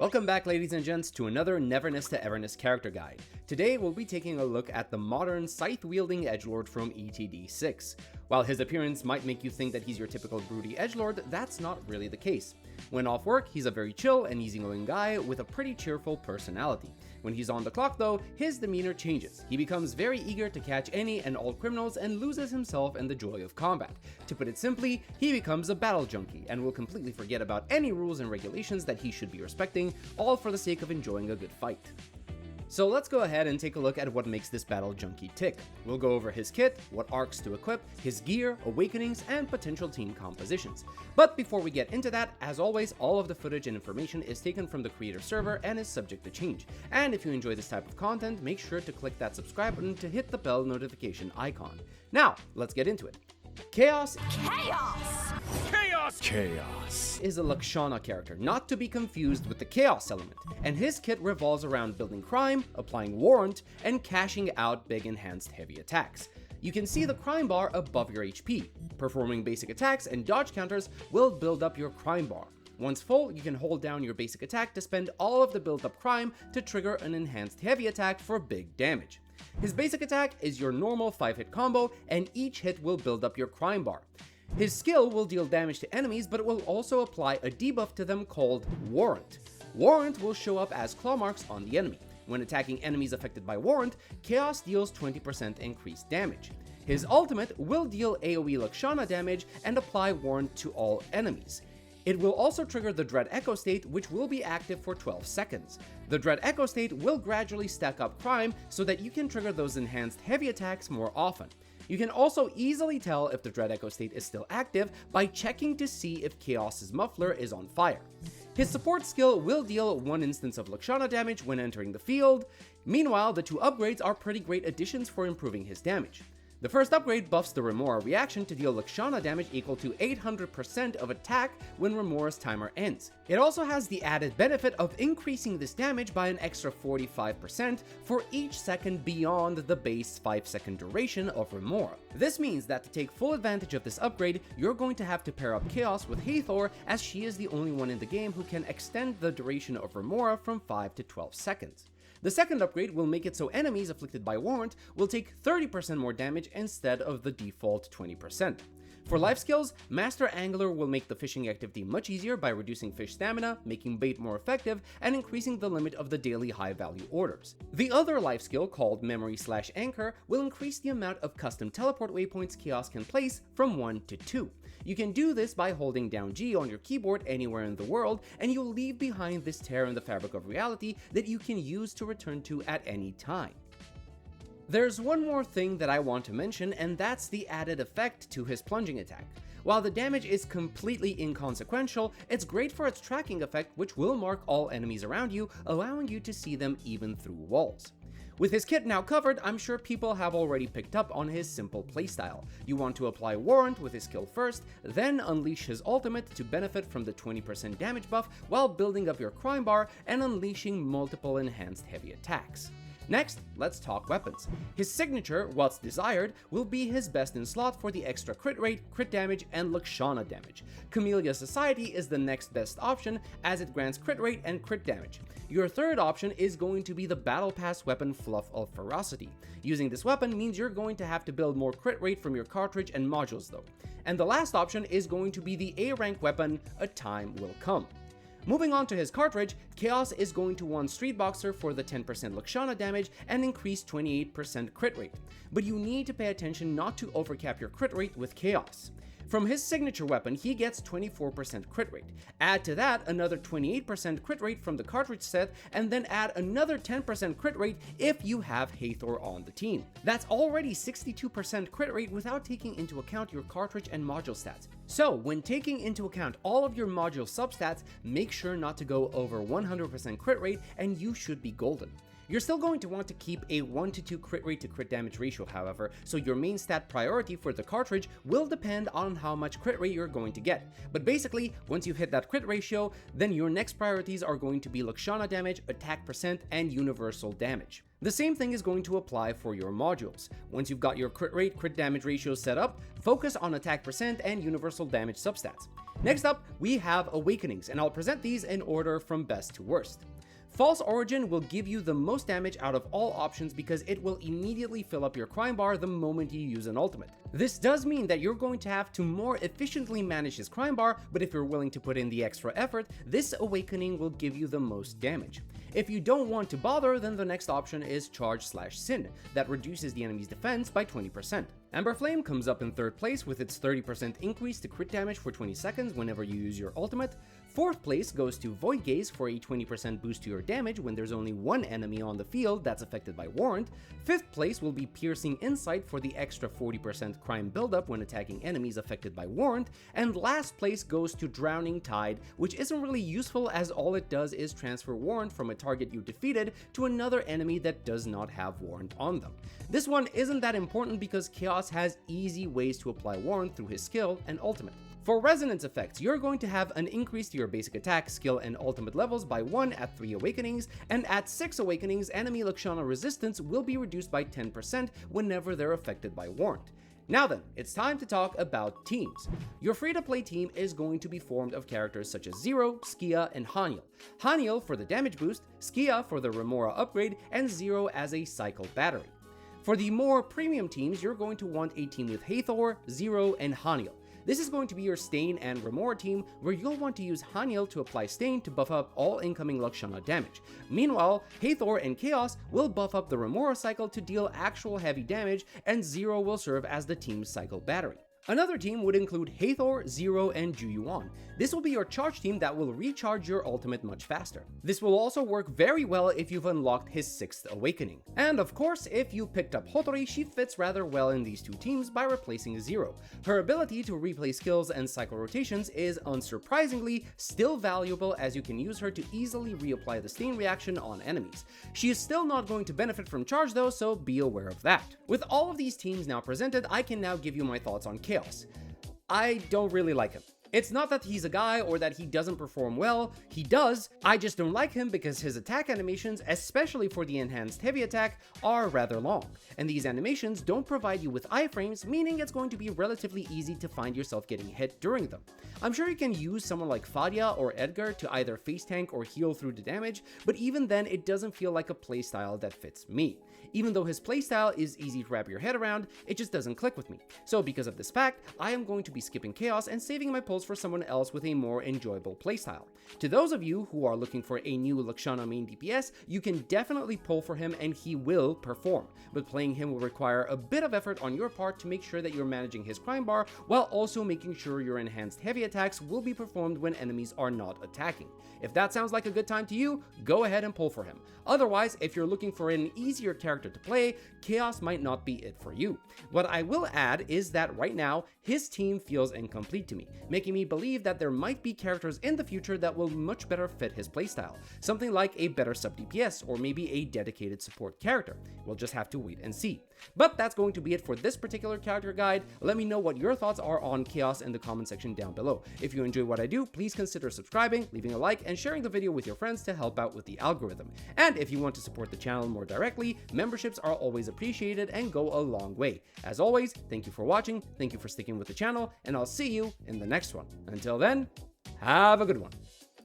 Welcome back, ladies and gents, to another Neverness to Everness character guide. Today we'll be taking a look at the modern scythe-wielding edgelord from ETD 6. While his appearance might make you think that he's your typical broody edgelord, that's not really the case. When off work, he's a very chill and easygoing guy with a pretty cheerful personality. When he's on the clock though, his demeanor changes. He becomes very eager to catch any and all criminals and loses himself in the joy of combat. To put it simply, he becomes a battle junkie and will completely forget about any rules and regulations that he should be respecting, all for the sake of enjoying a good fight. So let's go ahead and take a look at what makes this battle junkie tick. We'll go over his kit, what arcs to equip, his gear, awakenings, and potential team compositions. But before we get into that, as always, all of the footage and information is taken from the creator server and is subject to change. And if you enjoy this type of content, make sure to click that subscribe button to hit the bell notification icon. Now, let's get into it. Chaos is a Lakshana character, not to be confused with the Chaos element, and his kit revolves around building crime, applying Warrant, and cashing out big enhanced heavy attacks. You can see the crime bar above your HP. Performing basic attacks and dodge counters will build up your crime bar. Once full, you can hold down your basic attack to spend all of the built up crime to trigger an enhanced heavy attack for big damage. His basic attack is your normal 5-hit combo, and each hit will build up your crime bar. His skill will deal damage to enemies, but it will also apply a debuff to them called Warrant. Warrant will show up as claw marks on the enemy. When attacking enemies affected by Warrant, Chaos deals 20% increased damage. His ultimate will deal AoE Lakshana damage and apply Warrant to all enemies. It will also trigger the Dread Echo State, which will be active for 12 seconds. The Dread Echo State will gradually stack up crime so that you can trigger those enhanced heavy attacks more often. You can also easily tell if the Dread Echo State is still active by checking to see if Chaos's muffler is on fire. His support skill will deal 1 instance of Lakshana damage when entering the field. Meanwhile, the 2 upgrades are pretty great additions for improving his damage. The first upgrade buffs the Remora reaction to deal Lakshana damage equal to 800% of attack when Remora's timer ends. It also has the added benefit of increasing this damage by an extra 45% for each second beyond the base 5-second duration of Remora. This means that to take full advantage of this upgrade, you're going to have to pair up Chaos with Hathor, as she is the only one in the game who can extend the duration of Remora from 5 to 12 seconds. The second upgrade will make it so enemies afflicted by Warrant will take 30% more damage instead of the default 20%. For life skills, Master Angler will make the fishing activity much easier by reducing fish stamina, making bait more effective, and increasing the limit of the daily high value orders. The other life skill, called Memory/Anchor, will increase the amount of custom teleport waypoints Chaos can place from 1 to 2. You can do this by holding down G on your keyboard anywhere in the world, and you'll leave behind this tear in the fabric of reality that you can use to return to at any time. There's one more thing that I want to mention, and that's the added effect to his plunging attack. While the damage is completely inconsequential, it's great for its tracking effect, which will mark all enemies around you, allowing you to see them even through walls. With his kit now covered, I'm sure people have already picked up on his simple playstyle. You want to apply Warrant with his skill first, then unleash his ultimate to benefit from the 20% damage buff while building up your crime bar and unleashing multiple enhanced heavy attacks. Next, let's talk weapons. His signature, What's Desired, will be his best in slot for the extra crit rate, crit damage, and Lakshana damage. Camellia Society is the next best option as it grants crit rate and crit damage. Your third option is going to be the Battle Pass weapon Fluff of Ferocity. Using this weapon means you're going to have to build more crit rate from your cartridge and modules though. And the last option is going to be the A rank weapon, A Time Will Come. Moving on to his cartridge, Chaos is going to want Street Boxer for the 10% Lakshana damage and increase 28% crit rate, but you need to pay attention not to overcap your crit rate with Chaos. From his signature weapon, he gets 24% crit rate. Add to that another 28% crit rate from the cartridge set, and then add another 10% crit rate if you have Hathor on the team. That's already 62% crit rate without taking into account your cartridge and module stats. So when taking into account all of your module substats, make sure not to go over 100% crit rate and you should be golden. You're still going to want to keep a 1 to 2 crit rate to crit damage ratio, however, so your main stat priority for the cartridge will depend on how much crit rate you're going to get. But basically, once you've hit that crit ratio, then your next priorities are going to be Lakshana damage, attack percent, and universal damage. The same thing is going to apply for your modules. Once you've got your crit rate, crit damage ratios set up, focus on attack percent and universal damage substats. Next up, we have Awakenings, and I'll present these in order from best to worst. False Origin will give you the most damage out of all options because it will immediately fill up your crime bar the moment you use an ultimate. This does mean that you're going to have to more efficiently manage his crime bar, but if you're willing to put in the extra effort, this Awakening will give you the most damage. If you don't want to bother, then the next option is Charge/Sin, that reduces the enemy's defense by 20%. Amber Flame comes up in 3rd place with its 30% increase to crit damage for 20 seconds whenever you use your ultimate. 4th place goes to Void Gaze for a 20% boost to your damage when there's only one enemy on the field that's affected by Warrant. 5th place will be Piercing Insight for the extra 40% crime buildup when attacking enemies affected by Warrant. And last place goes to Drowning Tide, which isn't really useful as all it does is transfer Warrant from a target you defeated to another enemy that does not have Warrant on them. This one isn't that important because Chaos has easy ways to apply Warrant through his skill and ultimate. For resonance effects, you're going to have an increase to your basic attack, skill, and ultimate levels by 1 at 3 Awakenings, and at 6 Awakenings, enemy Lakshana resistance will be reduced by 10% whenever they're affected by Warrant. Now then, it's time to talk about teams. Your free-to-play team is going to be formed of characters such as Zero, Skia, and Haniel. Haniel for the damage boost, Skia for the Remora upgrade, and Zero as a cycle battery. For the more premium teams, you're going to want a team with Hathor, Zero, and Haniel. This is going to be your Stain and Remora team, where you'll want to use Haniel to apply Stain to buff up all incoming Lakshana damage. Meanwhile, Hathor and Chaos will buff up the Remora cycle to deal actual heavy damage, and Zero will serve as the team's cycle battery. Another team would include Hathor, Zero, and Juyuan. This will be your charge team that will recharge your ultimate much faster. This will also work very well if you've unlocked his 6th Awakening. And of course, if you picked up Hotori, she fits rather well in these two teams by replacing Zero. Her ability to replay skills and cycle rotations is unsurprisingly still valuable as you can use her to easily reapply the Stain reaction on enemies. She is still not going to benefit from charge though, so be aware of that. With all of these teams now presented, I can now give you my thoughts on Chaos. I don't really like him. It's not that he's a guy or that he doesn't perform well, he does, I just don't like him because his attack animations, especially for the enhanced heavy attack, are rather long, and these animations don't provide you with iframes, meaning it's going to be relatively easy to find yourself getting hit during them. I'm sure you can use someone like Fadia or Edgar to either face tank or heal through the damage, but even then it doesn't feel like a playstyle that fits me. Even though his playstyle is easy to wrap your head around, it just doesn't click with me. So because of this fact, I am going to be skipping Chaos and saving my pulls for someone else with a more enjoyable playstyle. To those of you who are looking for a new Lakshana main DPS, you can definitely pull for him and he will perform, but playing him will require a bit of effort on your part to make sure that you're managing his crime bar while also making sure your enhanced heavy attacks will be performed when enemies are not attacking. If that sounds like a good time to you, go ahead and pull for him. Otherwise, if you're looking for an easier character to play, Chaos might not be it for you. What I will add is that right now, his team feels incomplete to me, making me believe that there might be characters in the future that will much better fit his playstyle. Something like a better sub DPS or maybe a dedicated support character. We'll just have to wait and see. But that's going to be it for this particular character guide. Let me know what your thoughts are on Chaos in the comment section down below. If you enjoy what I do, please consider subscribing, leaving a like, and sharing the video with your friends to help out with the algorithm. And if you want to support the channel more directly, memberships are always appreciated and go a long way. As always, thank you for watching, thank you for sticking with the channel, and I'll see you in the next one. Until then, have a good one.